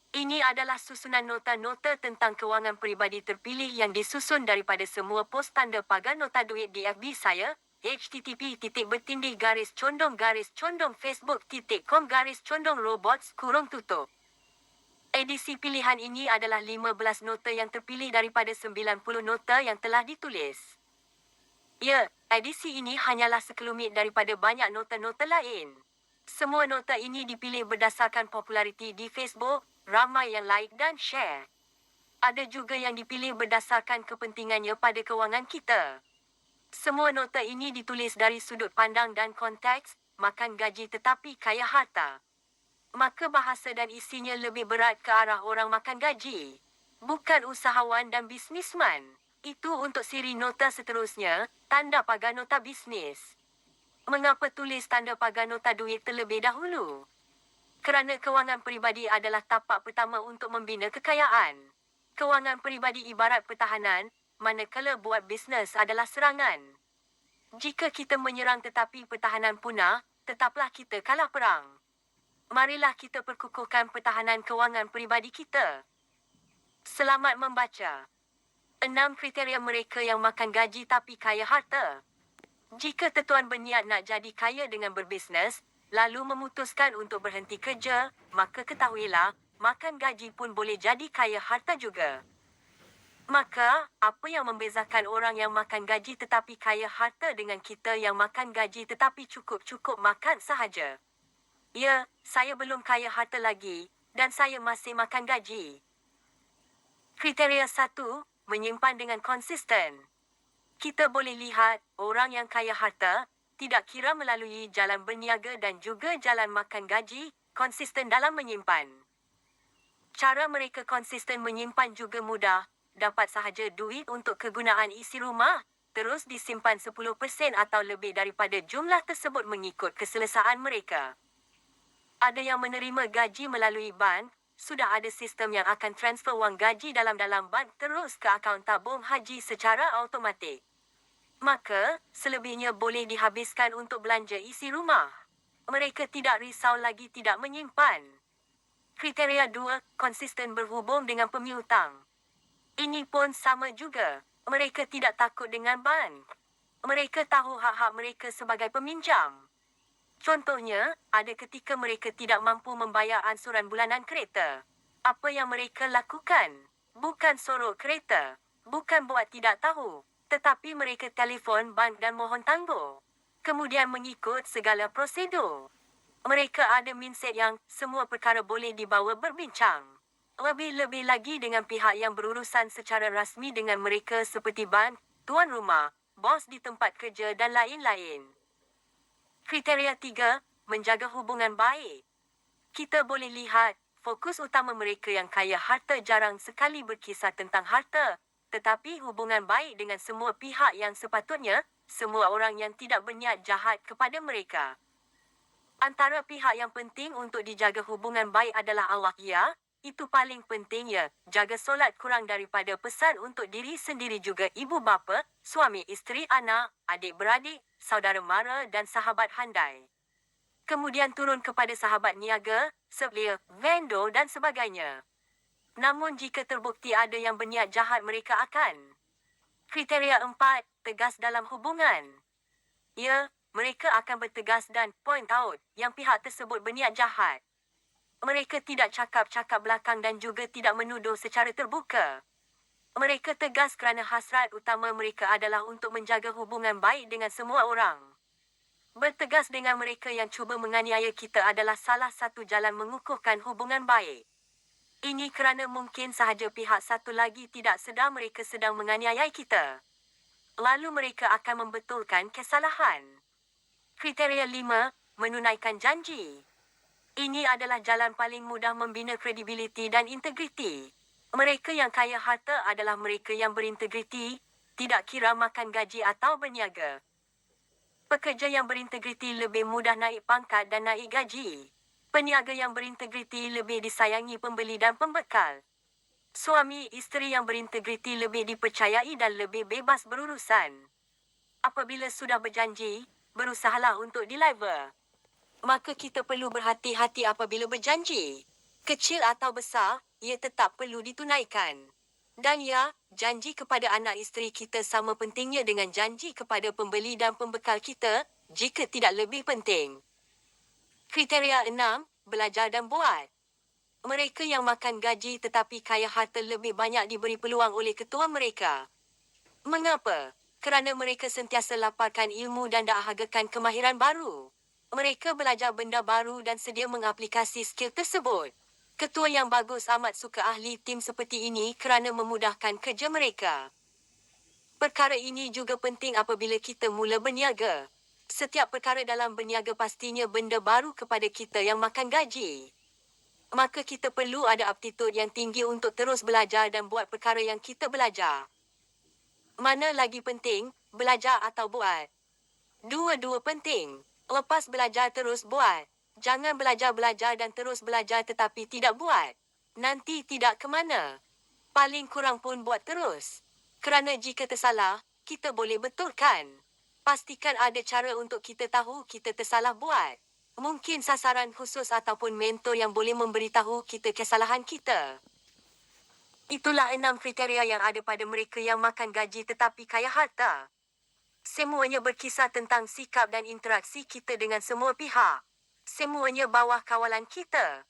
Ini adalah susunan nota-nota tentang kewangan peribadi terpilih yang disusun daripada semua pos tanda pagar nota duit di FB saya, http://facebook.com/robots_tutup. Edisi pilihan ini adalah 15 nota yang terpilih daripada 90 nota yang telah ditulis. Ya, edisi ini hanyalah sekelumit daripada banyak nota-nota lain. Semua nota ini dipilih berdasarkan populariti di Facebook, ramai yang like dan share. Ada juga yang dipilih berdasarkan kepentingannya pada kewangan kita. Semua nota ini ditulis dari sudut pandang dan konteks, makan gaji tetapi kaya harta. Maka bahasa dan isinya lebih berat ke arah orang makan gaji. Bukan usahawan dan bisnisman. Itu untuk siri nota seterusnya, tanda pagar nota bisnis. Mengapa tulis tanda pagar nota duit terlebih dahulu? Kerana kewangan peribadi adalah tapak pertama untuk membina kekayaan. Kewangan peribadi ibarat pertahanan, manakala buat bisnes adalah serangan. Jika kita menyerang tetapi pertahanan punah, tetaplah kita kalah perang. Marilah kita perkukuhkan pertahanan kewangan peribadi kita. Selamat membaca. 6 kriteria mereka yang makan gaji tapi kaya harta. Jika tuan berniat nak jadi kaya dengan berbisnes, lalu memutuskan untuk berhenti kerja, maka ketahuilah, makan gaji pun boleh jadi kaya harta juga. Maka, apa yang membezakan orang yang makan gaji tetapi kaya harta dengan kita yang makan gaji tetapi cukup-cukup makan sahaja? Ya, saya belum kaya harta lagi, dan saya masih makan gaji. Kriteria 1, menyimpan dengan konsisten. Kita boleh lihat, orang yang kaya harta, tidak kira melalui jalan berniaga dan juga jalan makan gaji, konsisten dalam menyimpan. Cara mereka konsisten menyimpan juga mudah, dapat sahaja duit untuk kegunaan isi rumah, terus disimpan 10% atau lebih daripada jumlah tersebut mengikut keselesaan mereka. Ada yang menerima gaji melalui bank, sudah ada sistem yang akan transfer wang gaji dalam-dalam bank terus ke akaun tabung haji secara automatik. Maka, selebihnya boleh dihabiskan untuk belanja isi rumah. Mereka tidak risau lagi tidak menyimpan. Kriteria 2, konsisten berhubung dengan pemiutang. Ini pun sama juga. Mereka tidak takut dengan bank. Mereka tahu hak-hak mereka sebagai peminjam. Contohnya, ada ketika mereka tidak mampu membayar ansuran bulanan kereta. Apa yang mereka lakukan? Bukan sorok kereta. Bukan buat tidak tahu. Tetapi mereka telefon bank dan mohon tangguh. Kemudian mengikut segala prosedur. Mereka ada mindset yang semua perkara boleh dibawa berbincang. Lebih-lebih lagi dengan pihak yang berurusan secara rasmi dengan mereka seperti bank, tuan rumah, bos di tempat kerja dan lain-lain. Kriteria 3, menjaga hubungan baik. Kita boleh lihat, fokus utama mereka yang kaya harta jarang sekali berkisah tentang harta, tetapi hubungan baik dengan semua pihak yang sepatutnya, semua orang yang tidak berniat jahat kepada mereka. Antara pihak yang penting untuk dijaga hubungan baik adalah Allah, ya, itu paling penting ya, jaga solat kurang daripada pesan untuk diri sendiri juga ibu bapa, suami isteri anak, adik-beradik, saudara mara dan sahabat handai. Kemudian turun kepada sahabat niaga, supplier, vendor dan sebagainya. Namun jika terbukti ada yang berniat jahat mereka akan. Kriteria 4, tegas dalam hubungan. Ya, mereka akan bertegas dan point out yang pihak tersebut berniat jahat. Mereka tidak cakap-cakap belakang dan juga tidak menuduh secara terbuka. Mereka tegas kerana hasrat utama mereka adalah untuk menjaga hubungan baik dengan semua orang. Bertegas dengan mereka yang cuba menganiaya kita adalah salah satu jalan mengukuhkan hubungan baik. Ini kerana mungkin sahaja pihak satu lagi tidak sedar mereka sedang menganiayai kita. Lalu mereka akan membetulkan kesalahan. Kriteria 5, menunaikan janji. Ini adalah jalan paling mudah membina kredibiliti dan integriti. Mereka yang kaya harta adalah mereka yang berintegriti, tidak kira makan gaji atau berniaga. Pekerja yang berintegriti lebih mudah naik pangkat dan naik gaji. Peniaga yang berintegriti lebih disayangi pembeli dan pembekal. Suami isteri yang berintegriti lebih dipercayai dan lebih bebas berurusan. Apabila sudah berjanji, berusahalah untuk deliver. Maka kita perlu berhati-hati apabila berjanji. Kecil atau besar, ia tetap perlu ditunaikan. Dan ya, janji kepada anak isteri kita sama pentingnya dengan janji kepada pembeli dan pembekal kita, jika tidak lebih penting. Kriteria 6, belajar dan buat. Mereka yang makan gaji tetapi kaya harta lebih banyak diberi peluang oleh ketua mereka. Mengapa? Kerana mereka sentiasa laparkan ilmu dan dahagakan kemahiran baru. Mereka belajar benda baru dan sedia mengaplikasi skill tersebut. Ketua yang bagus amat suka ahli tim seperti ini kerana memudahkan kerja mereka. Perkara ini juga penting apabila kita mula berniaga. Setiap perkara dalam berniaga pastinya benda baru kepada kita yang makan gaji. Maka kita perlu ada aptitud yang tinggi untuk terus belajar dan buat perkara yang kita belajar. Mana lagi penting, belajar atau buat? Dua-dua penting. Lepas belajar terus buat. Jangan belajar-belajar dan terus belajar tetapi tidak buat. Nanti tidak ke mana. Paling kurang pun buat terus. Kerana jika tersalah, kita boleh betulkan. Pastikan ada cara untuk kita tahu kita tersalah buat. Mungkin sasaran khusus ataupun mentor yang boleh memberitahu kita kesalahan kita. Itulah 6 kriteria yang ada pada mereka yang makan gaji tetapi kaya harta. Semuanya berkisar tentang sikap dan interaksi kita dengan semua pihak. Semuanya bawah kawalan kita.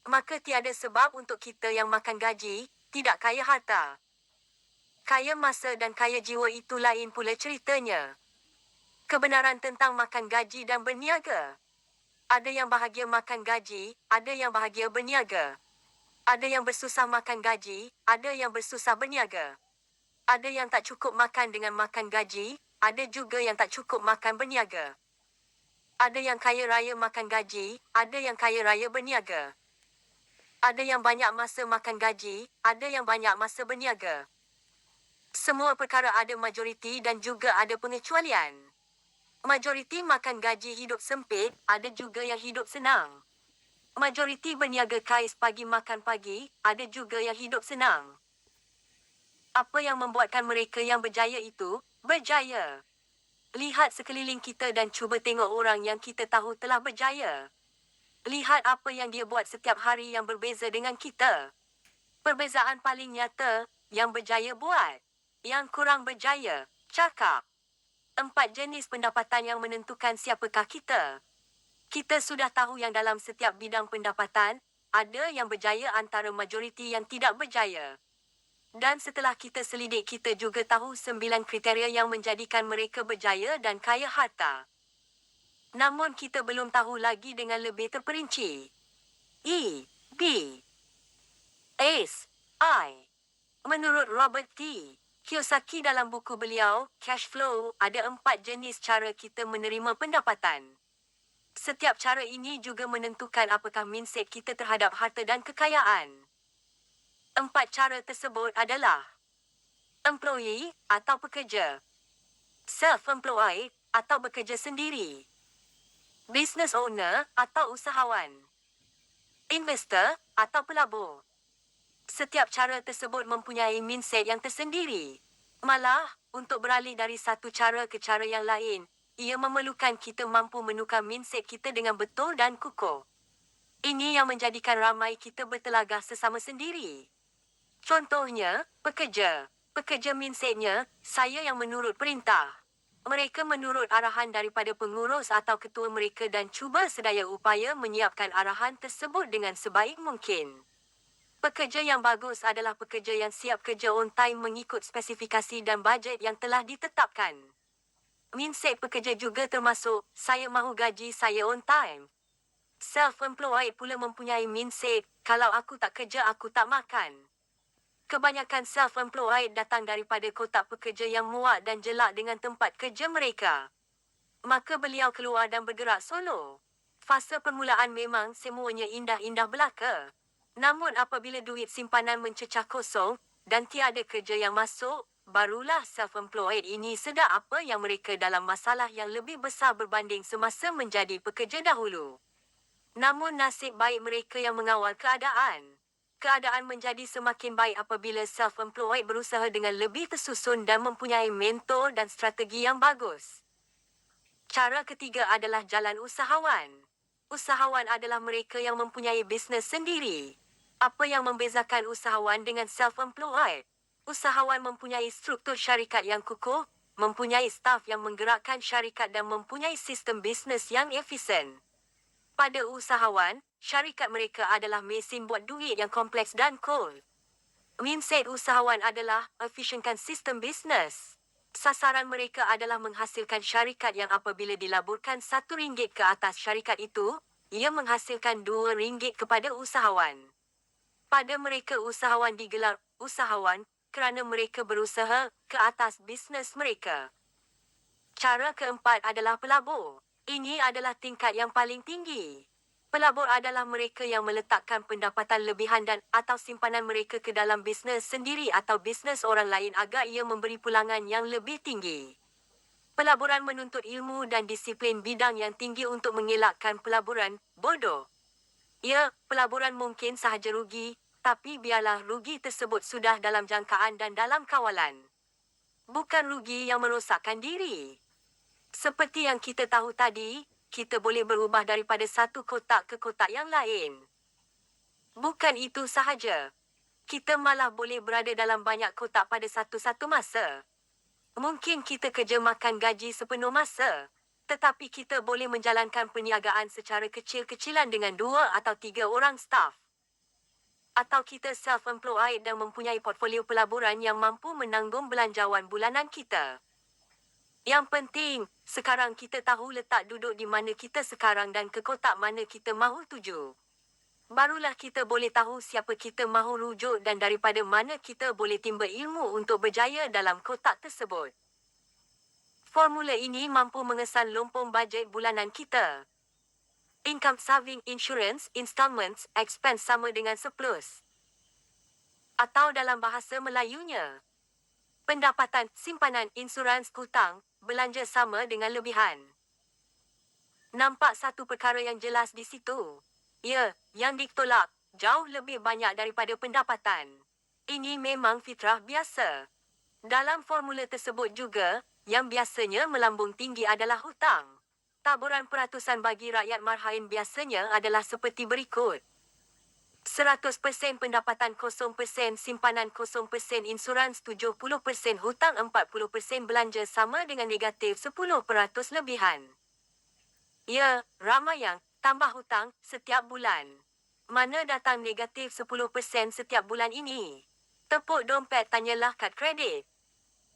Maka tiada sebab untuk kita yang makan gaji, tidak kaya harta. Kaya masa dan kaya jiwa itu lain pula ceritanya. Kebenaran tentang makan gaji dan berniaga. Ada yang bahagia makan gaji, ada yang bahagia berniaga. Ada yang bersusah makan gaji, ada yang bersusah berniaga. Ada yang tak cukup makan dengan makan gaji, ada juga yang tak cukup makan berniaga. Ada yang kaya raya makan gaji, ada yang kaya raya berniaga. Ada yang banyak masa makan gaji, ada yang banyak masa berniaga. Semua perkara ada majoriti dan juga ada pengecualian. Majoriti makan gaji hidup sempit, ada juga yang hidup senang. Majoriti berniaga kais pagi makan pagi, ada juga yang hidup senang. Apa yang membuatkan mereka yang berjaya itu, berjaya? Lihat sekeliling kita dan cuba tengok orang yang kita tahu telah berjaya. Lihat apa yang dia buat setiap hari yang berbeza dengan kita. Perbezaan paling nyata, yang berjaya buat. Yang kurang berjaya, cakap. 4 jenis pendapatan yang menentukan siapakah kita. Kita sudah tahu yang dalam setiap bidang pendapatan, ada yang berjaya antara majoriti yang tidak berjaya. Dan setelah kita selidik kita juga tahu 9 kriteria yang menjadikan mereka berjaya dan kaya harta. Namun kita belum tahu lagi dengan lebih terperinci. E, B, S, I. Menurut Robert T. Kiyosaki dalam buku beliau, Cash Flow, ada 4 jenis cara kita menerima pendapatan. Setiap cara ini juga menentukan apakah mindset kita terhadap harta dan kekayaan. 4 cara tersebut adalah employee atau pekerja, self-employed atau bekerja sendiri, business owner atau usahawan, investor atau pelabur. Setiap cara tersebut mempunyai mindset yang tersendiri. Malah, untuk beralih dari satu cara ke cara yang lain, ia memerlukan kita mampu menukar mindset kita dengan betul dan kukuh. Ini yang menjadikan ramai kita bertelagah sesama sendiri. Contohnya, pekerja. Pekerja mindsetnya, saya yang menurut perintah. Mereka menurut arahan daripada pengurus atau ketua mereka dan cuba sedaya upaya menyiapkan arahan tersebut dengan sebaik mungkin. Pekerja yang bagus adalah pekerja yang siap kerja on time mengikut spesifikasi dan bajet yang telah ditetapkan. Mindset pekerja juga termasuk, saya mahu gaji saya on time. Self-employed pula mempunyai mindset, kalau aku tak kerja aku tak makan. Kebanyakan self-employed datang daripada kotak pekerja yang muak dan jelak dengan tempat kerja mereka. Maka beliau keluar dan bergerak solo. Fasa permulaan memang semuanya indah-indah belaka. Namun apabila duit simpanan mencecah kosong, dan tiada kerja yang masuk, barulah self-employed ini sedar apa yang mereka dalam masalah yang lebih besar berbanding semasa menjadi pekerja dahulu. Namun nasib baik mereka yang mengawal keadaan. Keadaan menjadi semakin baik apabila self-employed berusaha dengan lebih tersusun dan mempunyai mentor dan strategi yang bagus. Cara ketiga adalah jalan usahawan. Usahawan adalah mereka yang mempunyai bisnes sendiri. Apa yang membezakan usahawan dengan self-employed? Usahawan mempunyai struktur syarikat yang kukuh, mempunyai staf yang menggerakkan syarikat dan mempunyai sistem bisnes yang efisien. Pada usahawan, syarikat mereka adalah mesin buat duit yang kompleks dan cool. Mindset usahawan adalah efisienkan sistem bisnes. Sasaran mereka adalah menghasilkan syarikat yang apabila dilaburkan RM1 ke atas syarikat itu, ia menghasilkan RM2 kepada usahawan. Pada mereka usahawan digelar usahawan kerana mereka berusaha ke atas bisnes mereka. Cara keempat adalah pelabur. Ini adalah tingkat yang paling tinggi. Pelabur adalah mereka yang meletakkan pendapatan lebihan dan atau simpanan mereka ke dalam bisnes sendiri atau bisnes orang lain agar ia memberi pulangan yang lebih tinggi. Pelaburan menuntut ilmu dan disiplin bidang yang tinggi untuk mengelakkan pelaburan bodoh. Ya, pelaburan mungkin sahaja rugi, tapi biarlah rugi tersebut sudah dalam jangkaan dan dalam kawalan. Bukan rugi yang merosakkan diri. Seperti yang kita tahu tadi, kita boleh berubah daripada satu kotak ke kotak yang lain. Bukan itu sahaja. Kita malah boleh berada dalam banyak kotak pada satu-satu masa. Mungkin kita kerja makan gaji sepenuh masa. Tetapi kita boleh menjalankan perniagaan secara kecil-kecilan dengan 2 atau 3 orang staf. Atau kita self-employed dan mempunyai portfolio pelaburan yang mampu menanggung belanjawan bulanan kita. Yang penting, sekarang kita tahu letak duduk di mana kita sekarang dan ke kotak mana kita mahu tuju. Barulah kita boleh tahu siapa kita mahu rujuk dan daripada mana kita boleh timba ilmu untuk berjaya dalam kotak tersebut. Formula ini mampu mengesan lompong bajet bulanan kita. Income saving insurance installments expense sama dengan surplus. Atau dalam bahasa Melayunya, pendapatan simpanan insurans hutang belanja sama dengan lebihan. Nampak satu perkara yang jelas di situ. Ya, yang ditolak jauh lebih banyak daripada pendapatan. Ini memang fitrah biasa. Dalam formula tersebut juga, yang biasanya melambung tinggi adalah hutang. Taburan peratusan bagi rakyat marhain biasanya adalah seperti berikut. 100% pendapatan 0% simpanan 0% insurans 70% hutang 40% belanja sama dengan negatif 10% lebihan. Ya, ramai yang tambah hutang setiap bulan. Mana datang negatif 10% setiap bulan ini? Tepuk dompet tanyalah kad kredit.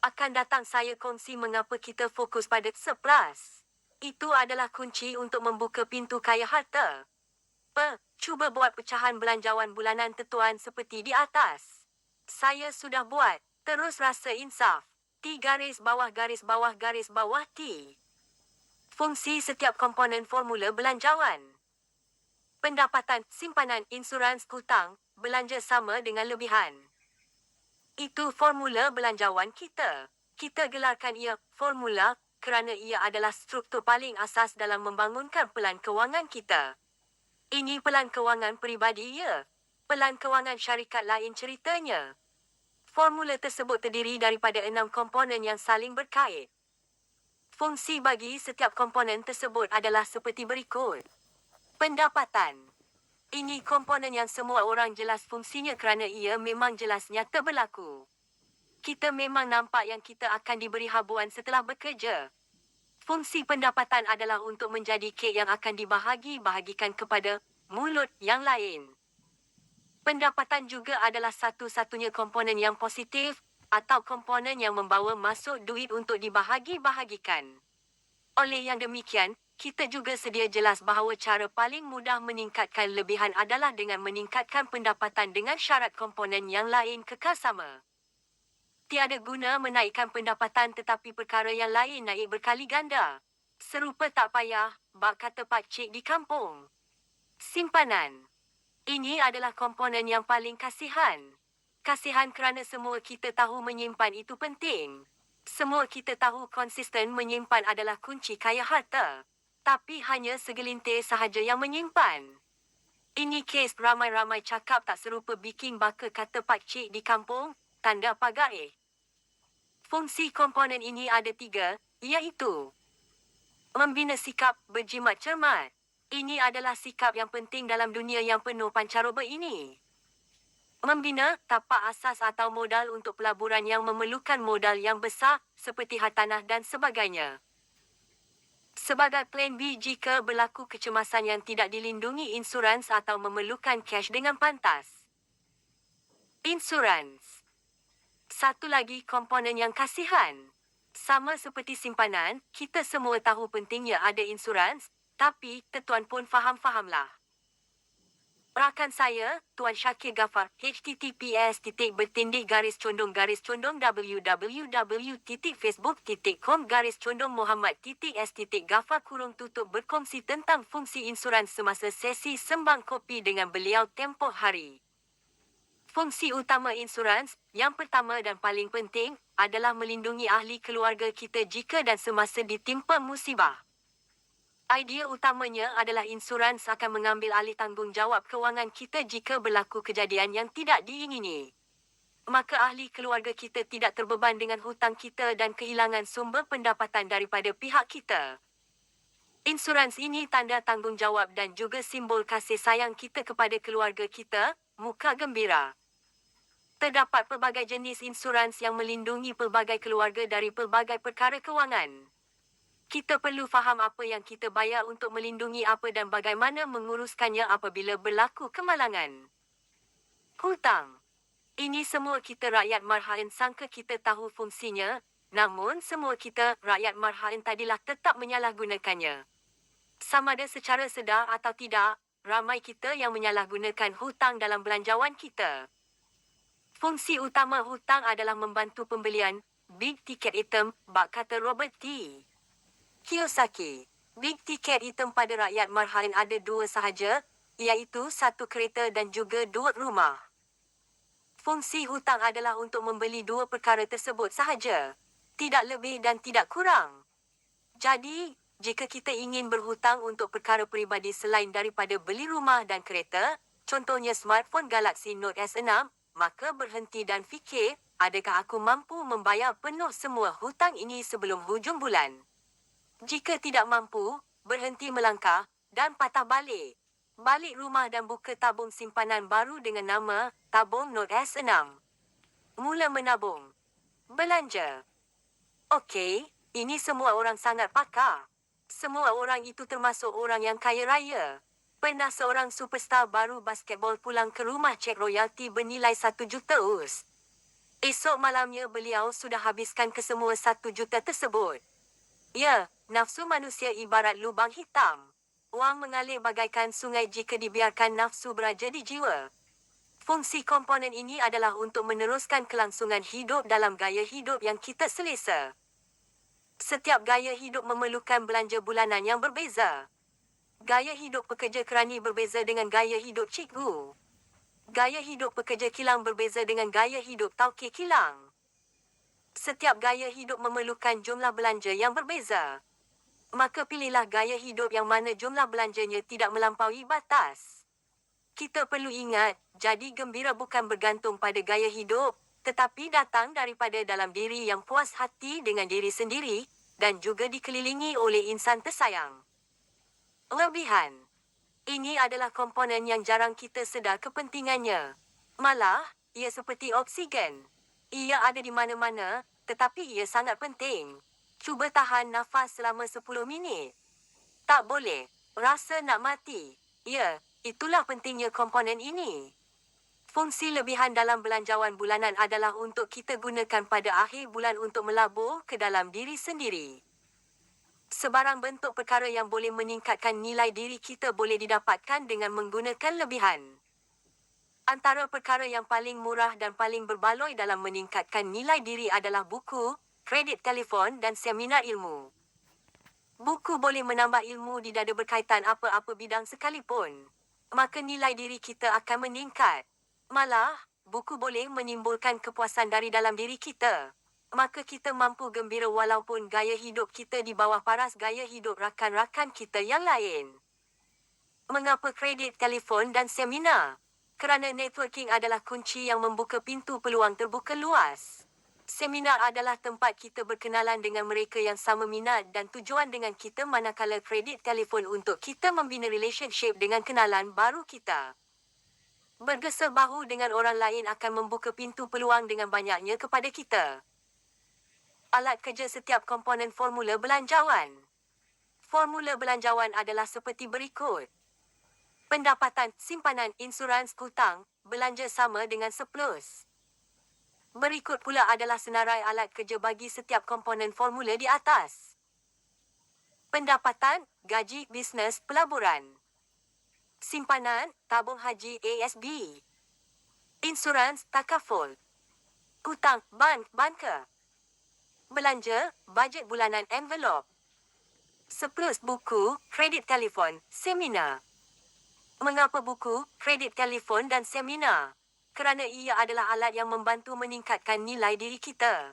Akan datang saya kongsi mengapa kita fokus pada surplus. Itu adalah kunci untuk membuka pintu kaya harta. Cuba buat pecahan belanjawan bulanan tertuan seperti di atas. Saya sudah buat. Terus rasa insaf. T garis bawah garis bawah garis bawah T. Fungsi setiap komponen formula belanjawan. Pendapatan, simpanan, insurans, hutang, belanja sama dengan lebihan. Itu formula belanjawan kita. Kita gelarkan ia formula kerana ia adalah struktur paling asas dalam membangunkan pelan kewangan kita. Ini pelan kewangan peribadi ya. Pelan kewangan syarikat lain ceritanya. Formula tersebut terdiri daripada 6 komponen yang saling berkait. Fungsi bagi setiap komponen tersebut adalah seperti berikut. Pendapatan. Ini komponen yang semua orang jelas fungsinya kerana ia memang jelas nyata berlaku. Kita memang nampak yang kita akan diberi habuan setelah bekerja. Fungsi pendapatan adalah untuk menjadi kek yang akan dibahagi-bahagikan kepada mulut yang lain. Pendapatan juga adalah satu-satunya komponen yang positif atau komponen yang membawa masuk duit untuk dibahagi-bahagikan. Oleh yang demikian, kita juga sedia jelas bahawa cara paling mudah meningkatkan lebihan adalah dengan meningkatkan pendapatan dengan syarat komponen yang lain kekal sama. Tiada guna menaikkan pendapatan tetapi perkara yang lain naik berkali ganda. Serupa tak payah, bak kata pakcik di kampung. Simpanan. Ini adalah komponen yang paling kasihan. Kasihan kerana semua kita tahu menyimpan itu penting. Semua kita tahu konsisten menyimpan adalah kunci kaya harta. Tapi hanya segelintir sahaja yang menyimpan. Ini kes ramai-ramai cakap tak serupa bikin baka kata pakcik di kampung, tanda pagar. Fungsi komponen ini ada 3, iaitu membina sikap berjimat cermat. Ini adalah sikap yang penting dalam dunia yang penuh pancaroba ini. Membina tapak asas atau modal untuk pelaburan yang memerlukan modal yang besar seperti hartanah dan sebagainya. Sebagai plan B jika berlaku kecemasan yang tidak dilindungi insurans atau memerlukan cash dengan pantas. Insurans. Satu lagi komponen yang kasihan. Sama seperti simpanan, kita semua tahu pentingnya ada insurans, tapi tetuan pun faham-fahamlah. Rakan saya, Tuan Syakir Ghaffar, https://www.facebook.com/Muhammad-s.Ghaffar berkongsi tentang fungsi insurans semasa sesi sembang kopi dengan beliau tempoh hari. Fungsi utama insurans, yang pertama dan paling penting, adalah melindungi ahli keluarga kita jika dan semasa ditimpa musibah. Idea utamanya adalah insurans akan mengambil alih tanggungjawab kewangan kita jika berlaku kejadian yang tidak diingini. Maka ahli keluarga kita tidak terbeban dengan hutang kita dan kehilangan sumber pendapatan daripada pihak kita. Insurans ini tanda tanggungjawab dan juga simbol kasih sayang kita kepada keluarga kita, muka gembira. Terdapat pelbagai jenis insurans yang melindungi pelbagai keluarga dari pelbagai perkara kewangan. Kita perlu faham apa yang kita bayar untuk melindungi apa dan bagaimana menguruskannya apabila berlaku kemalangan. Hutang. Ini semua kita rakyat marhaen sangka kita tahu fungsinya, namun semua kita, rakyat marhaen tadilah tetap menyalahgunakannya. Sama ada secara sedar atau tidak, ramai kita yang menyalahgunakan hutang dalam belanjawan kita. Fungsi utama hutang adalah membantu pembelian big ticket item, bak kata Robert T. Kiyosaki. Big ticket item pada rakyat marhaen ada dua sahaja, iaitu satu kereta dan juga dua rumah. Fungsi hutang adalah untuk membeli dua perkara tersebut sahaja. Tidak lebih dan tidak kurang. Jadi, jika kita ingin berhutang untuk perkara peribadi selain daripada beli rumah dan kereta, contohnya smartphone Galaxy Note S6, maka berhenti dan fikir, adakah aku mampu membayar penuh semua hutang ini sebelum hujung bulan? Jika tidak mampu, berhenti melangkah dan patah balik. Balik rumah dan buka tabung simpanan baru dengan nama Tabung Note S6. Mula menabung. Belanja. Okey, ini semua orang sangat pakar. Semua orang itu termasuk orang yang kaya raya. Pernah seorang superstar baru basketbol pulang ke rumah cek royalti bernilai 1 juta US. Esok malamnya beliau sudah habiskan kesemua 1 juta tersebut. Ya, nafsu manusia ibarat lubang hitam. Wang mengalir bagaikan sungai jika dibiarkan nafsu beraja di jiwa. Fungsi komponen ini adalah untuk meneruskan kelangsungan hidup dalam gaya hidup yang kita selesa. Setiap gaya hidup memerlukan belanja bulanan yang berbeza. Gaya hidup pekerja kerani berbeza dengan gaya hidup cikgu. Gaya hidup pekerja kilang berbeza dengan gaya hidup tauke kilang. Setiap gaya hidup memerlukan jumlah belanja yang berbeza. Maka pilihlah gaya hidup yang mana jumlah belanjanya tidak melampaui batas. Kita perlu ingat, jadi gembira bukan bergantung pada gaya hidup, tetapi datang daripada dalam diri yang puas hati dengan diri sendiri, dan juga dikelilingi oleh insan tersayang. Lebihan. Ini adalah komponen yang jarang kita sedar kepentingannya. Malah, ia seperti oksigen. Ia ada di mana-mana, tetapi ia sangat penting. Cuba tahan nafas selama 10 minit. Tak boleh. Rasa nak mati. Ya, itulah pentingnya komponen ini. Fungsi lebihan dalam belanjawan bulanan adalah untuk kita gunakan pada akhir bulan untuk melabur ke dalam diri sendiri. Sebarang bentuk perkara yang boleh meningkatkan nilai diri kita boleh didapatkan dengan menggunakan lebihan. Antara perkara yang paling murah dan paling berbaloi dalam meningkatkan nilai diri adalah buku, kredit telefon dan seminar ilmu. Buku boleh menambah ilmu di dada berkaitan apa-apa bidang sekalipun. Maka nilai diri kita akan meningkat. Malah, buku boleh menimbulkan kepuasan dari dalam diri kita. Maka kita mampu gembira walaupun gaya hidup kita di bawah paras gaya hidup rakan-rakan kita yang lain. Mengapa kredit telefon dan seminar? Kerana networking adalah kunci yang membuka pintu peluang terbuka luas. Seminar adalah tempat kita berkenalan dengan mereka yang sama minat dan tujuan dengan kita, manakala kredit telefon untuk kita membina relationship dengan kenalan baru kita. Bergesa bahu dengan orang lain akan membuka pintu peluang dengan banyaknya kepada kita. Alat kerja setiap komponen formula belanjawan. Formula belanjawan adalah seperti berikut. Pendapatan, simpanan, insurans, hutang, belanja sama dengan surplus. Berikut pula adalah senarai alat kerja bagi setiap komponen formula di atas. Pendapatan, gaji, bisnes, pelaburan. Simpanan, tabung haji ASB. Insurans, takaful. Hutang, banka. Belanja, bajet bulanan envelop. Surplus, buku, kredit telefon, seminar. Mengapa buku, kredit telefon dan seminar? Kerana ia adalah alat yang membantu meningkatkan nilai diri kita.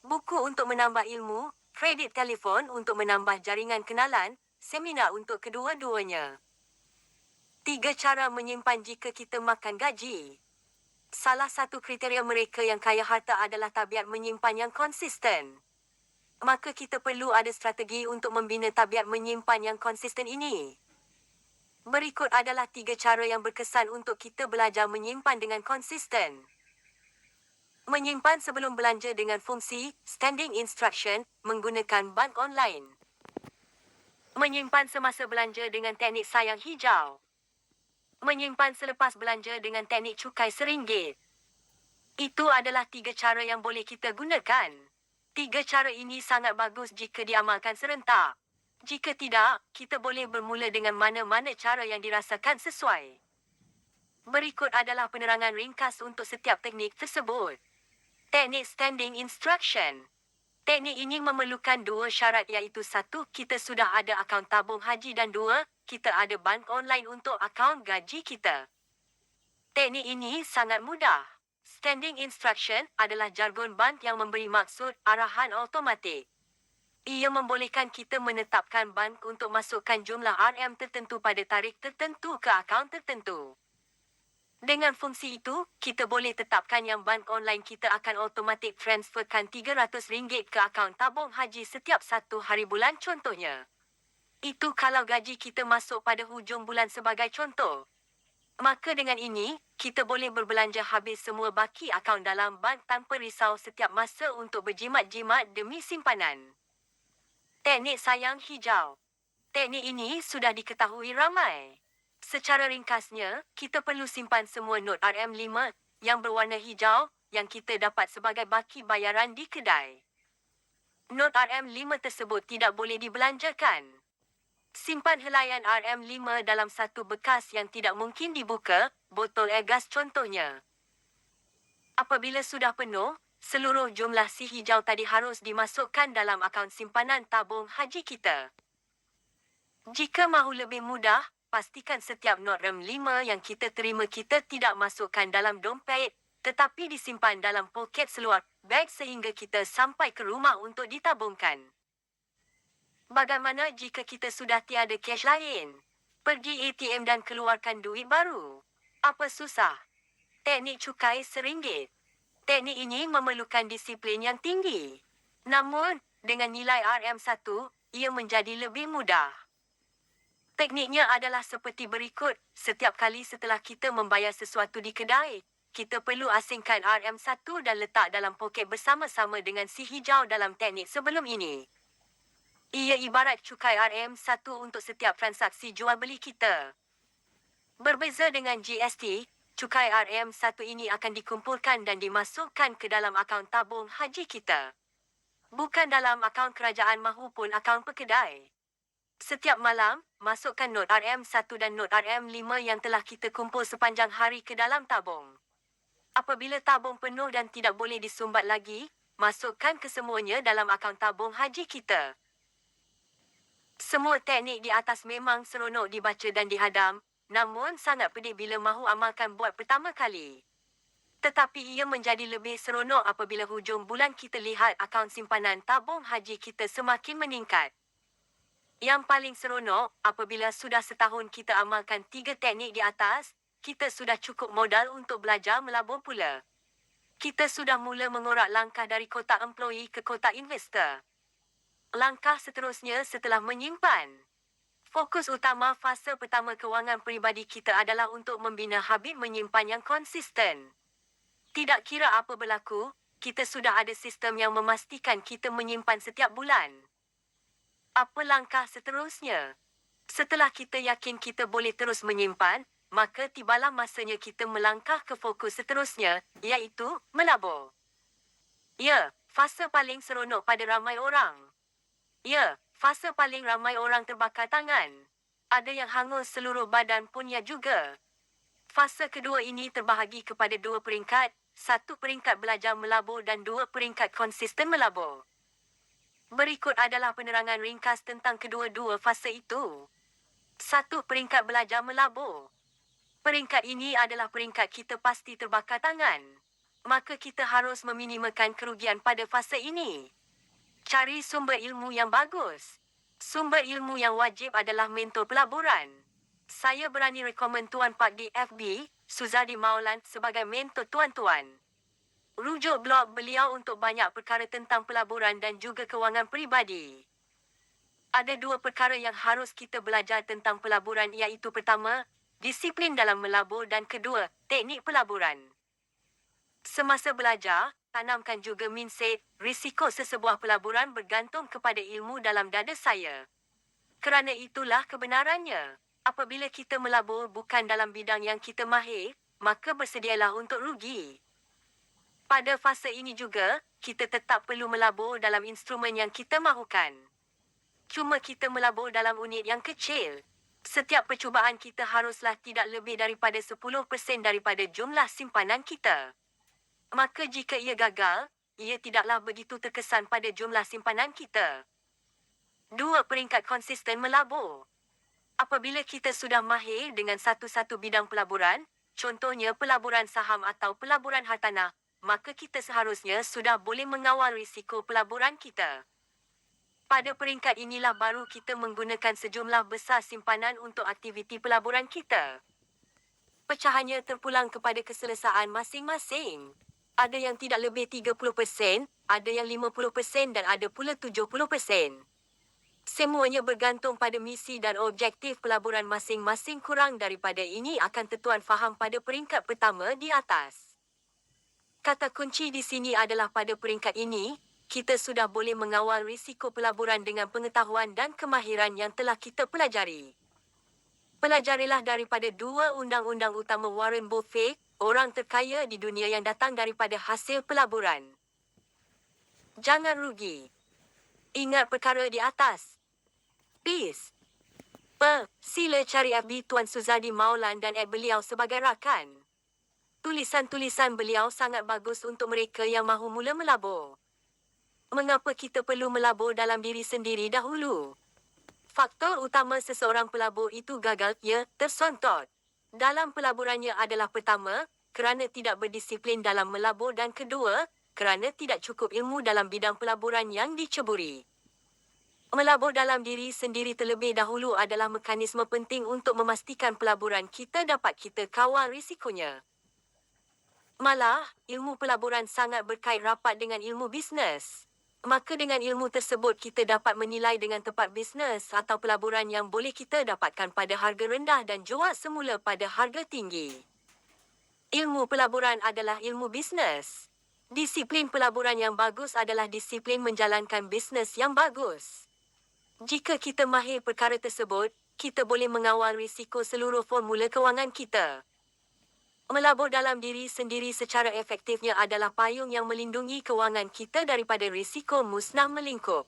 Buku untuk menambah ilmu, kredit telefon untuk menambah jaringan kenalan, seminar untuk kedua-duanya. 3 cara menyimpan jika kita makan gaji. Salah satu kriteria mereka yang kaya harta adalah tabiat menyimpan yang konsisten. Maka kita perlu ada strategi untuk membina tabiat menyimpan yang konsisten ini. Berikut adalah 3 cara yang berkesan untuk kita belajar menyimpan dengan konsisten. Menyimpan sebelum belanja dengan fungsi standing instruction menggunakan bank online. Menyimpan semasa belanja dengan teknik sayang hijau. Menyimpan selepas belanja dengan teknik cukai RM1. Itu adalah 3 cara yang boleh kita gunakan. 3 cara ini sangat bagus jika diamalkan serentak. Jika tidak, kita boleh bermula dengan mana-mana cara yang dirasakan sesuai. Berikut adalah penerangan ringkas untuk setiap teknik tersebut. Teknik standing instruction. Teknik ini memerlukan 2 syarat iaitu 1. Kita sudah ada akaun tabung haji dan 2. Kita ada bank online untuk akaun gaji kita. Teknik ini sangat mudah. Standing instruction adalah jargon bank yang memberi maksud arahan automatik. Ia membolehkan kita menetapkan bank untuk masukkan jumlah RM tertentu pada tarikh tertentu ke akaun tertentu. Dengan fungsi itu, kita boleh tetapkan yang bank online kita akan automatik transferkan RM300 ke akaun tabung haji setiap 1 hari bulan contohnya. Itu kalau gaji kita masuk pada hujung bulan sebagai contoh. Maka dengan ini, kita boleh berbelanja habis semua baki akaun dalam bank tanpa risau setiap masa untuk berjimat-jimat demi simpanan. Teknik sayang hijau. Teknik ini sudah diketahui ramai. Secara ringkasnya, kita perlu simpan semua not RM5 yang berwarna hijau yang kita dapat sebagai baki bayaran di kedai. Not RM5 tersebut tidak boleh dibelanjakan. Simpan helaian RM5 dalam satu bekas yang tidak mungkin dibuka, botol air gas contohnya. Apabila sudah penuh, seluruh jumlah si hijau tadi harus dimasukkan dalam akaun simpanan tabung haji kita. Jika mahu lebih mudah, pastikan setiap not RM5 yang kita terima kita tidak masukkan dalam dompet, tetapi disimpan dalam poket seluar beg sehingga kita sampai ke rumah untuk ditabungkan. Bagaimana jika kita sudah tiada cash lain? Pergi ATM dan keluarkan duit baru. Apa susah? Teknik cukai RM1. Teknik ini memerlukan disiplin yang tinggi. Namun, dengan nilai RM1, ia menjadi lebih mudah. Tekniknya adalah seperti berikut. Setiap kali setelah kita membayar sesuatu di kedai, kita perlu asingkan RM1 dan letak dalam poket bersama-sama dengan si hijau dalam teknik sebelum ini. Ia ibarat cukai RM1 untuk setiap transaksi jual beli kita. Berbeza dengan GST, cukai RM1 ini akan dikumpulkan dan dimasukkan ke dalam akaun tabung haji kita. Bukan dalam akaun kerajaan mahupun akaun pekedai. Setiap malam, masukkan not RM1 dan not RM5 yang telah kita kumpul sepanjang hari ke dalam tabung. Apabila tabung penuh dan tidak boleh disumbat lagi, masukkan kesemuanya dalam akaun tabung haji kita. Semua teknik di atas memang seronok dibaca dan dihadam, namun sangat pedih bila mahu amalkan buat pertama kali. Tetapi ia menjadi lebih seronok apabila hujung bulan kita lihat akaun simpanan tabung haji kita semakin meningkat. Yang paling seronok, apabila sudah setahun kita amalkan 3 teknik di atas, kita sudah cukup modal untuk belajar melabur pula. Kita sudah mula mengorak langkah dari kotak employee ke kotak investor. Langkah seterusnya setelah menyimpan. Fokus utama fasa pertama kewangan peribadi kita adalah untuk membina habit menyimpan yang konsisten. Tidak kira apa berlaku, kita sudah ada sistem yang memastikan kita menyimpan setiap bulan. Apa langkah seterusnya? Setelah kita yakin kita boleh terus menyimpan, maka tibalah masanya kita melangkah ke fokus seterusnya, iaitu melabur. Ya, fasa paling seronok pada ramai orang. Ya, fasa paling ramai orang terbakar tangan. Ada yang hangus seluruh badan punya juga. Fasa kedua ini terbahagi kepada 2 peringkat, 1 peringkat belajar melabur dan 2 peringkat konsisten melabur. Berikut adalah penerangan ringkas tentang kedua-dua fasa itu. 1. Peringkat belajar melabur. Peringkat ini adalah peringkat kita pasti terbakar tangan. Maka kita harus meminimalkan kerugian pada fasa ini. Cari sumber ilmu yang bagus. Sumber ilmu yang wajib adalah mentor pelaburan. Saya berani rekomen Tuan Pak di FB, Suzadi Maulan sebagai mentor tuan-tuan. Rujuk blog beliau untuk banyak perkara tentang pelaburan dan juga kewangan peribadi. Ada 2 perkara yang harus kita belajar tentang pelaburan iaitu pertama, disiplin dalam melabur dan kedua, teknik pelaburan. Semasa belajar, tanamkan juga mindset, risiko sesebuah pelaburan bergantung kepada ilmu dalam dada saya. Kerana itulah kebenarannya. Apabila kita melabur bukan dalam bidang yang kita mahir, maka bersedialah untuk rugi. Pada fasa ini juga, kita tetap perlu melabur dalam instrumen yang kita mahukan. Cuma kita melabur dalam unit yang kecil. Setiap percubaan kita haruslah tidak lebih daripada 10% daripada jumlah simpanan kita. Maka jika ia gagal, ia tidaklah begitu terkesan pada jumlah simpanan kita. 2. Peringkat konsisten melabur. Apabila kita sudah mahir dengan satu-satu bidang pelaburan, contohnya pelaburan saham atau pelaburan hartanah, maka kita seharusnya sudah boleh mengawal risiko pelaburan kita. Pada peringkat inilah baru kita menggunakan sejumlah besar simpanan untuk aktiviti pelaburan kita. Pecahannya terpulang kepada keselesaan masing-masing. Ada yang tidak lebih 30%, ada yang 50% dan ada pula 70%. Semuanya bergantung pada misi dan objektif pelaburan masing-masing. Kurang daripada ini akan tertuan faham pada peringkat pertama di atas. Kata kunci di sini adalah pada peringkat ini, kita sudah boleh mengawal risiko pelaburan dengan pengetahuan dan kemahiran yang telah kita pelajari. Pelajarilah daripada 2 undang-undang utama Warren Buffett, orang terkaya di dunia yang datang daripada hasil pelaburan. Jangan rugi. Ingat perkara di atas. Peace. Sila cari FB Tuan Suzadi Maulan dan add beliau sebagai rakan. Tulisan-tulisan beliau sangat bagus untuk mereka yang mahu mula melabur. Mengapa kita perlu melabur dalam diri sendiri dahulu? Faktor utama seseorang pelabur itu gagal, ia tersontot. Dalam pelaburannya adalah pertama, kerana tidak berdisiplin dalam melabur dan kedua, kerana tidak cukup ilmu dalam bidang pelaburan yang diceburi. Melabur dalam diri sendiri terlebih dahulu adalah mekanisme penting untuk memastikan pelaburan kita dapat kita kawal risikonya. Malah, ilmu pelaburan sangat berkait rapat dengan ilmu bisnes. Maka dengan ilmu tersebut kita dapat menilai dengan tepat bisnes atau pelaburan yang boleh kita dapatkan pada harga rendah dan jual semula pada harga tinggi. Ilmu pelaburan adalah ilmu bisnes. Disiplin pelaburan yang bagus adalah disiplin menjalankan bisnes yang bagus. Jika kita mahir perkara tersebut, kita boleh mengawal risiko seluruh formula kewangan kita. Melabur dalam diri sendiri secara efektifnya adalah payung yang melindungi kewangan kita daripada risiko musnah melingkup.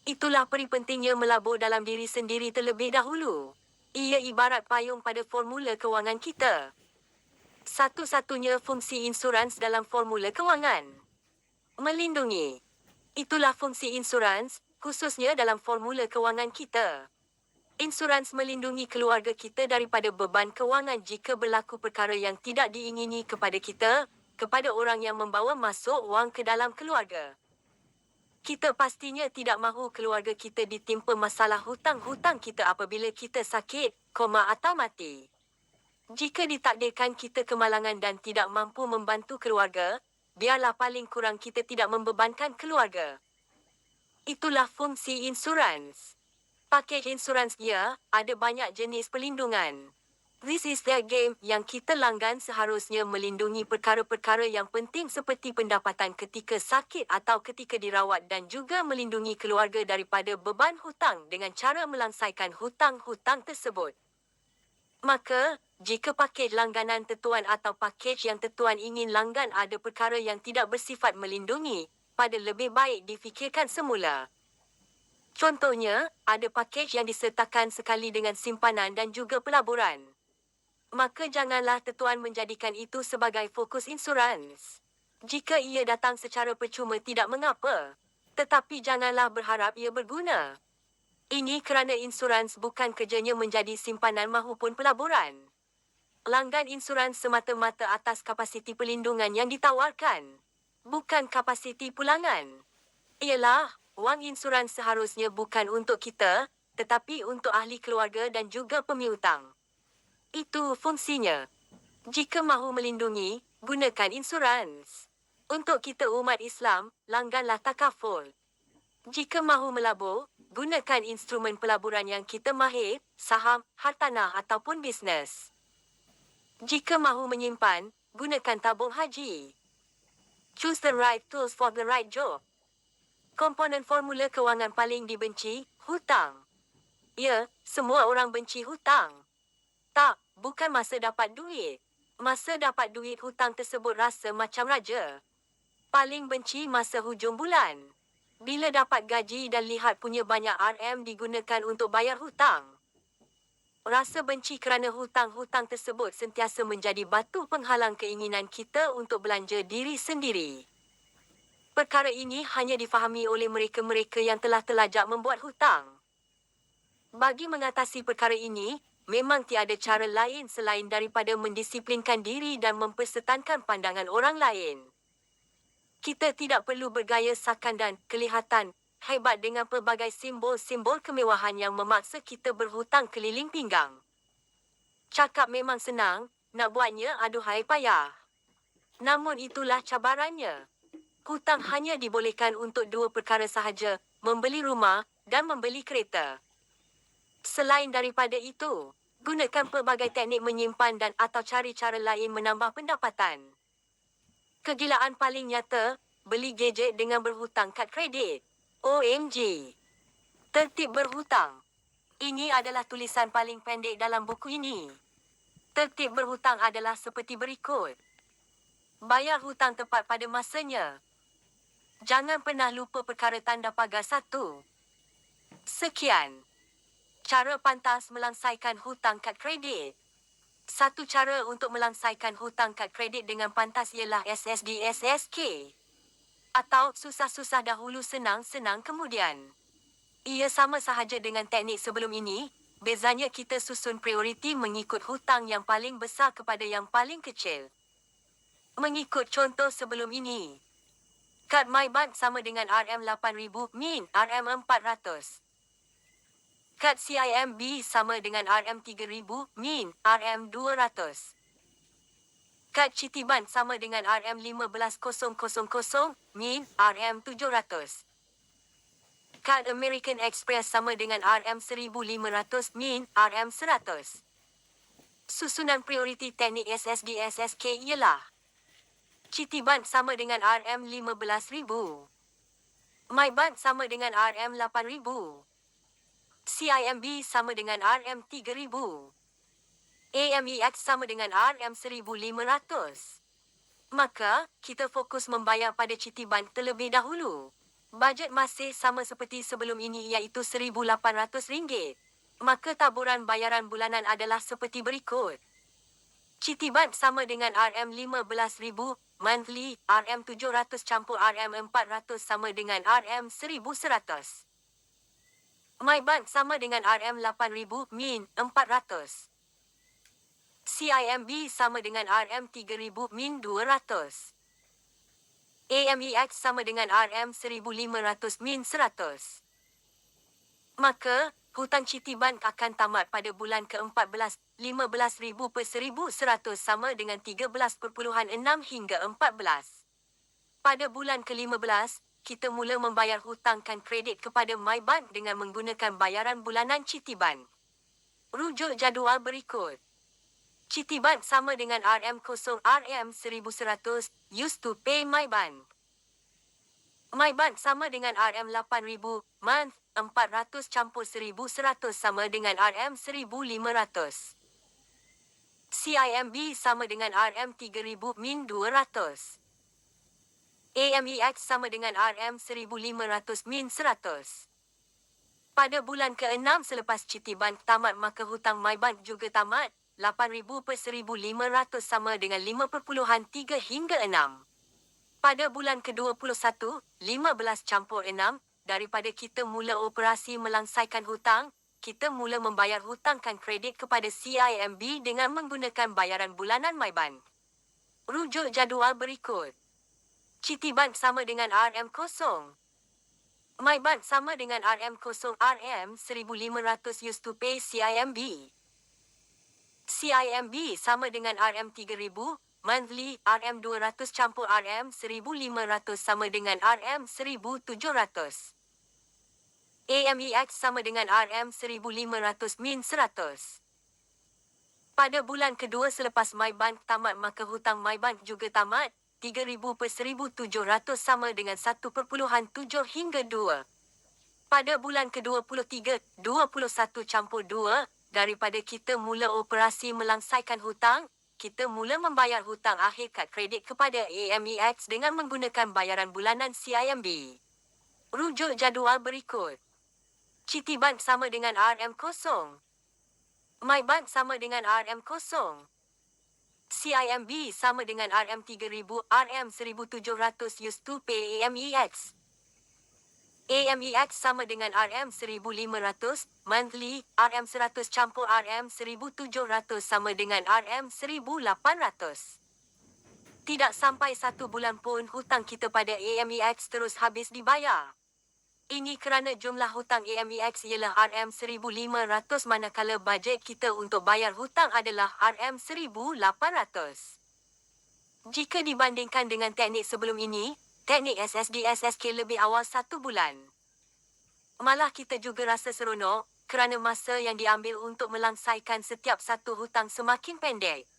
Itulah peri pentingnya melabur dalam diri sendiri terlebih dahulu. Ia ibarat payung pada formula kewangan kita. Satu-satunya fungsi insurans dalam formula kewangan. Melindungi. Itulah fungsi insurans, khususnya dalam formula kewangan kita. Insurans melindungi keluarga kita daripada beban kewangan jika berlaku perkara yang tidak diingini kepada kita, kepada orang yang membawa masuk wang ke dalam keluarga. Kita pastinya tidak mahu keluarga kita ditimpa masalah hutang-hutang kita apabila kita sakit, koma atau mati. Jika ditakdirkan kita kemalangan dan tidak mampu membantu keluarga, biarlah paling kurang kita tidak membebankan keluarga. Itulah fungsi insurans. Pakej insurans ada banyak jenis perlindungan. This is the game yang kita langgan seharusnya melindungi perkara-perkara yang penting seperti pendapatan ketika sakit atau ketika dirawat dan juga melindungi keluarga daripada beban hutang dengan cara melangsaikan hutang-hutang tersebut. Maka, jika pakej langganan tertuan atau pakej yang tertuan ingin langgan ada perkara yang tidak bersifat melindungi, pada lebih baik difikirkan semula. Contohnya, ada pakej yang disertakan sekali dengan simpanan dan juga pelaburan. Maka janganlah tertuan menjadikan itu sebagai fokus insurans. Jika ia datang secara percuma tidak mengapa. Tetapi janganlah berharap ia berguna. Ini kerana insurans bukan kerjanya menjadi simpanan mahupun pelaburan. Langgan insurans semata-mata atas kapasiti perlindungan yang ditawarkan. Bukan kapasiti pulangan. Ialah, wang insurans seharusnya bukan untuk kita, tetapi untuk ahli keluarga dan juga pemiutang. Itu fungsinya. Jika mahu melindungi, gunakan insurans. Untuk kita umat Islam, langganlah takaful. Jika mahu melabur, gunakan instrumen pelaburan yang kita mahir, saham, hartanah ataupun bisnes. Jika mahu menyimpan, gunakan tabung haji. Choose the right tools for the right job. Komponen formula kewangan paling dibenci, hutang. Ya, semua orang benci hutang. Tak, bukan masa dapat duit. Masa dapat duit hutang tersebut rasa macam raja. Paling benci masa hujung bulan. Bila dapat gaji dan lihat punya banyak RM digunakan untuk bayar hutang. Rasa benci kerana hutang-hutang tersebut sentiasa menjadi batu penghalang keinginan kita untuk belanja diri sendiri. Perkara ini hanya difahami oleh mereka-mereka yang telah terlajak membuat hutang. Bagi mengatasi perkara ini, memang tiada cara lain selain daripada mendisiplinkan diri dan mempersetankan pandangan orang lain. Kita tidak perlu bergaya sakan dan kelihatan hebat dengan pelbagai simbol-simbol kemewahan yang memaksa kita berhutang keliling pinggang. Cakap memang senang, nak buatnya aduhai payah. Namun itulah cabarannya. Hutang hanya dibolehkan untuk dua perkara sahaja, membeli rumah dan membeli kereta. Selain daripada itu, gunakan pelbagai teknik menyimpan dan atau cari cara lain menambah pendapatan. Kegilaan paling nyata, beli gadget dengan berhutang kad kredit. OMG. Tertib berhutang. Ini adalah tulisan paling pendek dalam buku ini. Tertib berhutang adalah seperti berikut. Bayar hutang tepat pada masanya. Jangan pernah lupa perkara tanda pagar 1. Sekian. Cara pantas melangsaikan hutang kad kredit. Satu cara untuk melangsaikan hutang kad kredit dengan pantas ialah SSD/SSK. Atau susah-susah dahulu senang-senang kemudian. Ia sama sahaja dengan teknik sebelum ini, bezanya kita susun prioriti mengikut hutang yang paling besar kepada yang paling kecil. Mengikut contoh sebelum ini. Kad MyBank sama dengan RM8,000 min RM400. Kad CIMB sama dengan RM3,000 min RM200. Kad Citibank sama dengan RM15,000 min RM700. Kad American Express sama dengan RM1,500 min RM100. Susunan prioriti teknik SSD/SSK ialah Citibank sama dengan RM15,000. MyBank sama dengan RM8,000. CIMB sama dengan RM3,000. AMEX sama dengan RM1,500. Maka, kita fokus membayar pada Citibank terlebih dahulu. Bajet masih sama seperti sebelum ini iaitu RM1,800. Maka taburan bayaran bulanan adalah seperti berikut. Citibank sama dengan RM15,000 monthly, RM700 campur RM400 sama dengan RM1,100. MyBank sama dengan RM8,000 min 400. CIMB sama dengan RM3,000 min 200. AMEX sama dengan RM1,500 min 100. Maka, hutang Citibank akan tamat pada bulan ke-14, 15,000 per 1,100 sama dengan 13.6 hingga 14. Pada bulan ke-15, kita mula membayar hutang kad kredit kepada MyBank dengan menggunakan bayaran bulanan Citibank. Rujuk jadual berikut. Citibank sama dengan RM0 RM1100 used to pay MyBank. MyBank sama dengan RM8,000 month 400 campur 1,100 sama dengan RM1,500. CIMB sama dengan RM3,000 min 200. AMEX sama dengan RM1,500 min 100. Pada bulan ke-6 selepas Citibank tamat maka hutang MyBank juga tamat, 8,000 per 1,500 sama dengan 5.3 hingga 6. Pada bulan ke-21, 15 campur 6, daripada kita mula operasi melangsaikan hutang, kita mula membayar hutang kad kredit kepada CIMB dengan menggunakan bayaran bulanan MyBank. Rujuk jadual berikut. Citibank sama dengan RM0. MyBank sama dengan RM0 RM1,500 used to pay CIMB. CIMB sama dengan RM3,000 monthly RM200 campur RM1,500 sama dengan RM1,700. AMEX sama dengan RM1,500 min 100. Pada bulan kedua selepas MyBank tamat maka hutang MyBank juga tamat, 3,000 per 1,700 sama dengan 1.7 hingga 2. Pada bulan ke-23, 21 campur 2, daripada kita mula operasi melangsaikan hutang, kita mula membayar hutang akhir kad kredit kepada AMEX dengan menggunakan bayaran bulanan CIMB. Rujuk jadual berikut. Citibank sama dengan RM0. MyBank sama dengan RM0. CIMB sama dengan RM3,000 RM1,700 used to pay AMEX. AMEX sama dengan RM1,500 monthly RM100 campur RM1,700 sama dengan RM1,800. Tidak sampai 1 bulan pun hutang kita pada AMEX terus habis dibayar. Ini kerana jumlah hutang AMEX ialah RM1,500 manakala bajet kita untuk bayar hutang adalah RM1,800. Jika dibandingkan dengan teknik sebelum ini, teknik SSD SSK lebih awal 1 bulan. Malah kita juga rasa seronok kerana masa yang diambil untuk melangsaikan setiap satu hutang semakin pendek.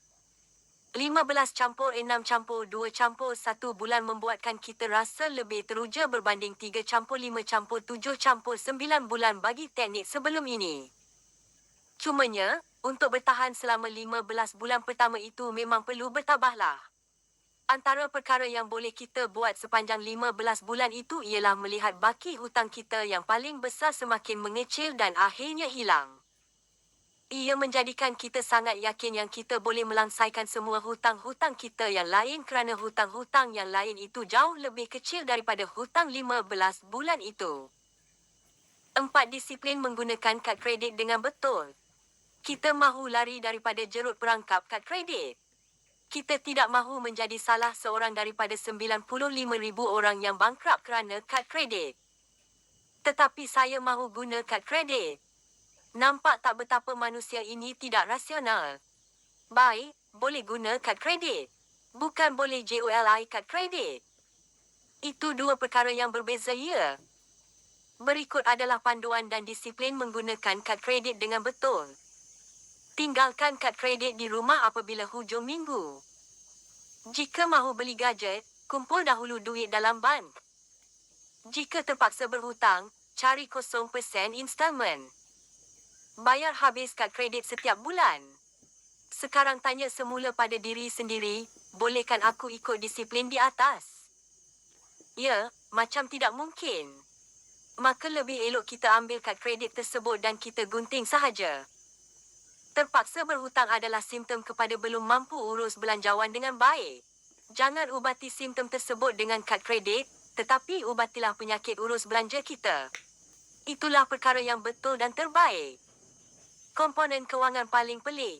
15 campur 6 campur 2 campur 1 bulan membuatkan kita rasa lebih teruja berbanding 3 campur 5 campur 7 campur 9 bulan bagi teknik sebelum ini. Cumanya, untuk bertahan selama 15 bulan pertama itu memang perlu bertabahlah. Antara perkara yang boleh kita buat sepanjang 15 bulan itu ialah melihat baki hutang kita yang paling besar semakin mengecil dan akhirnya hilang. Ia menjadikan kita sangat yakin yang kita boleh melangsaikan semua hutang-hutang kita yang lain kerana hutang-hutang yang lain itu jauh lebih kecil daripada hutang 15 bulan itu. 4. Disiplin menggunakan kad kredit dengan betul. Kita mahu lari daripada jerut perangkap kad kredit. Kita tidak mahu menjadi salah seorang daripada 95,000 orang yang bangkrut kerana kad kredit. Tetapi saya mahu guna kad kredit. Nampak tak betapa manusia ini tidak rasional? Baik, boleh guna kad kredit. Bukan boleh JOLI kad kredit. Itu dua perkara yang berbeza ya. Berikut adalah panduan dan disiplin menggunakan kad kredit dengan betul. Tinggalkan kad kredit di rumah apabila hujung minggu. Jika mahu beli gadget, kumpul dahulu duit dalam bank. Jika terpaksa berhutang, cari 0% installment. Bayar habis kad kredit setiap bulan. Sekarang tanya semula pada diri sendiri, bolehkan aku ikut disiplin di atas? Ya, macam tidak mungkin. Maka lebih elok kita ambil kad kredit tersebut dan kita gunting sahaja. Terpaksa berhutang adalah simptom kepada belum mampu urus belanjawan dengan baik. Jangan ubati simptom tersebut dengan kad kredit, tetapi ubatilah penyakit urus belanja kita. Itulah perkara yang betul dan terbaik. Komponen kewangan paling pelik.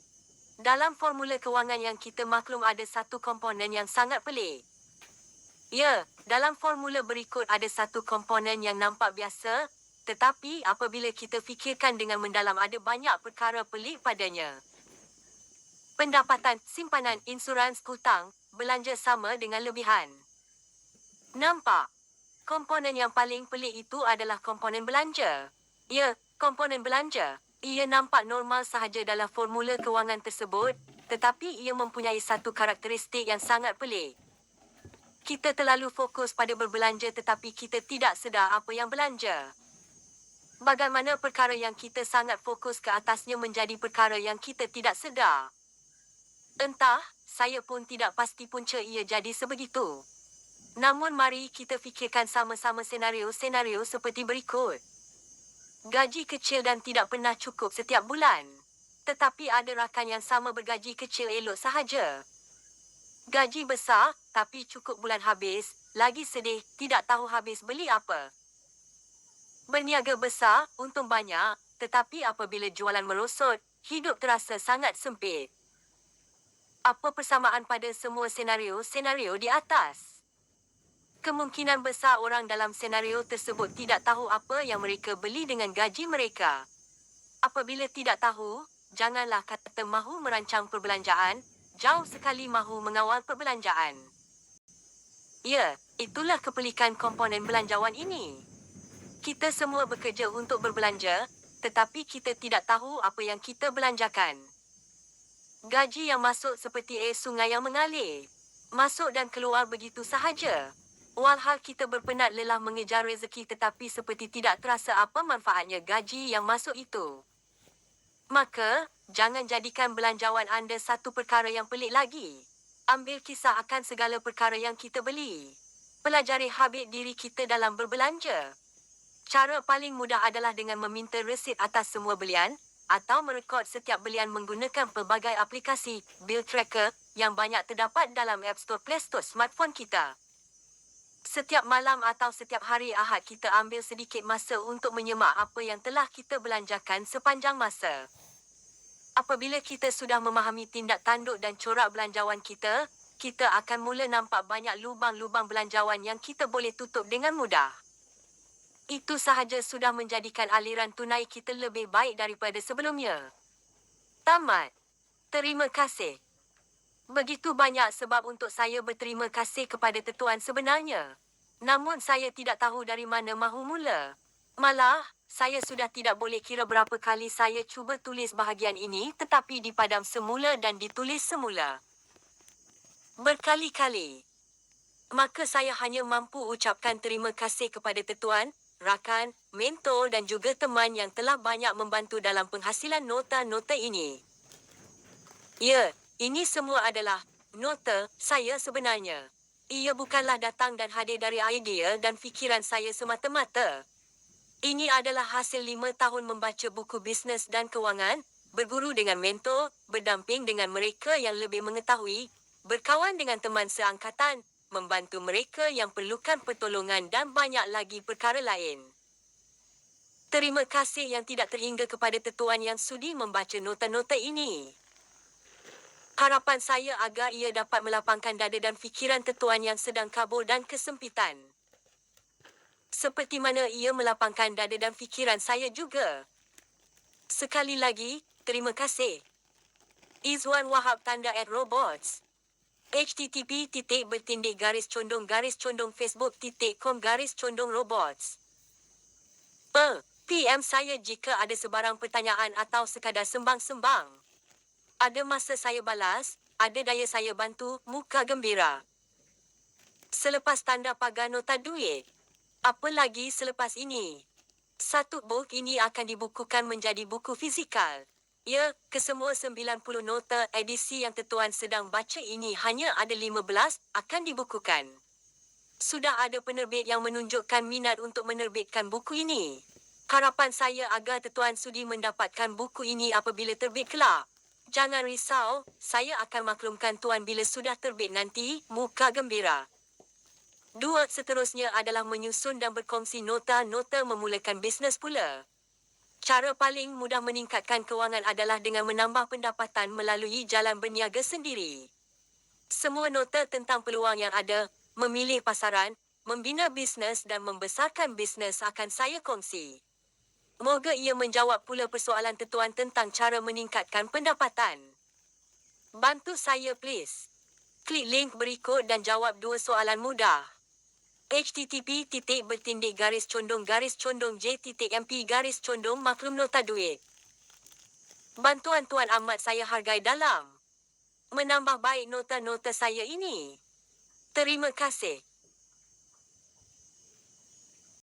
Dalam formula kewangan yang kita maklum ada satu komponen yang sangat pelik. Ya, dalam formula berikut ada satu komponen yang nampak biasa, tetapi apabila kita fikirkan dengan mendalam ada banyak perkara pelik padanya. Pendapatan, simpanan, insurans, hutang, belanja sama dengan lebihan. Nampak? Komponen yang paling pelik itu adalah komponen belanja. Ya, komponen belanja. Ia nampak normal sahaja dalam formula kewangan tersebut, tetapi ia mempunyai satu karakteristik yang sangat pelik. Kita terlalu fokus pada berbelanja tetapi kita tidak sedar apa yang belanja. Bagaimana perkara yang kita sangat fokus ke atasnya menjadi perkara yang kita tidak sedar. Entah, saya pun tidak pasti punca ia jadi sebegitu. Namun mari kita fikirkan sama-sama senario-senario seperti berikut. Gaji kecil dan tidak pernah cukup setiap bulan. Tetapi ada rakan yang sama bergaji kecil elok sahaja. Gaji besar, tapi cukup bulan habis, lagi sedih, tidak tahu habis beli apa. Berniaga besar, untung banyak, tetapi apabila jualan merosot, hidup terasa sangat sempit. Apa persamaan pada semua senario-senario di atas? Kemungkinan besar orang dalam senario tersebut tidak tahu apa yang mereka beli dengan gaji mereka. Apabila tidak tahu, janganlah kata mahu merancang perbelanjaan, jauh sekali mahu mengawal perbelanjaan. Ya, itulah kepelikan komponen belanjawan ini. Kita semua bekerja untuk berbelanja, tetapi kita tidak tahu apa yang kita belanjakan. Gaji yang masuk seperti air sungai yang mengalir. Masuk dan keluar begitu sahaja. Walhal kita berpenat lelah mengejar rezeki tetapi seperti tidak terasa apa manfaatnya gaji yang masuk itu. Maka, jangan jadikan belanjawan anda satu perkara yang pelik lagi. Ambil kisah akan segala perkara yang kita beli. Pelajari habit diri kita dalam berbelanja. Cara paling mudah adalah dengan meminta resit atas semua belian, atau merekod setiap belian menggunakan pelbagai aplikasi bill tracker yang banyak terdapat dalam App Store Play Store smartphone kita. Setiap malam atau setiap hari Ahad kita ambil sedikit masa untuk menyemak apa yang telah kita belanjakan sepanjang masa. Apabila kita sudah memahami tindak tanduk dan corak belanjawan kita, kita akan mula nampak banyak lubang-lubang belanjawan yang kita boleh tutup dengan mudah. Itu sahaja sudah menjadikan aliran tunai kita lebih baik daripada sebelumnya. Tamat. Terima kasih. Begitu banyak sebab untuk saya berterima kasih kepada Tetuan sebenarnya. Namun saya tidak tahu dari mana mahu mula. Malah, saya sudah tidak boleh kira berapa kali saya cuba tulis bahagian ini tetapi dipadam semula dan ditulis semula. Berkali-kali. Maka saya hanya mampu ucapkan terima kasih kepada Tetuan, rakan, mentor dan juga teman yang telah banyak membantu dalam penghasilan nota-nota ini. Ya, ini semua adalah nota saya sebenarnya. Ia bukanlah datang dan hadir dari idea dan fikiran saya semata-mata. Ini adalah hasil 5 tahun membaca buku bisnes dan kewangan, berguru dengan mentor, berdamping dengan mereka yang lebih mengetahui, berkawan dengan teman seangkatan, membantu mereka yang perlukan pertolongan dan banyak lagi perkara lain. Terima kasih yang tidak terhingga kepada Tetuan yang sudi membaca nota-nota ini. Harapan saya agar ia dapat melapangkan dada dan fikiran Tetuan yang sedang kabur dan kesempitan. Seperti mana ia melapangkan dada dan fikiran saya juga. Sekali lagi, terima kasih. Izwan Wahab tanda @robots. http://facebook.com/facebook.com/robots. PM saya jika ada sebarang pertanyaan atau sekadar sembang-sembang. Ada masa saya balas, ada daya saya bantu, muka gembira. Selepas tanda pagar nota duit. Apa lagi selepas ini? Satu buku ini akan dibukukan menjadi buku fizikal. Ya, kesemua 90 nota edisi yang Tetuan sedang baca ini hanya ada 15 akan dibukukan. Sudah ada penerbit yang menunjukkan minat untuk menerbitkan buku ini. Harapan saya agar Tetuan sudi mendapatkan buku ini apabila terbit kelak. Jangan risau, saya akan maklumkan Tuan bila sudah terbit nanti, muka gembira. Seterusnya adalah menyusun dan berkongsi nota-nota memulakan bisnes pula. Cara paling mudah meningkatkan kewangan adalah dengan menambah pendapatan melalui jalan berniaga sendiri. Semua nota tentang peluang yang ada, memilih pasaran, membina bisnes dan membesarkan bisnes akan saya kongsi. Moga ia menjawab pula persoalan Tetuan tentang cara meningkatkan pendapatan. Bantu saya please. Klik link berikut dan jawab 2 soalan mudah. http://j.mp-j.mp maklum nota duit. Bantuan Tuan amat saya hargai dalam menambah baik nota-nota saya ini. Terima kasih.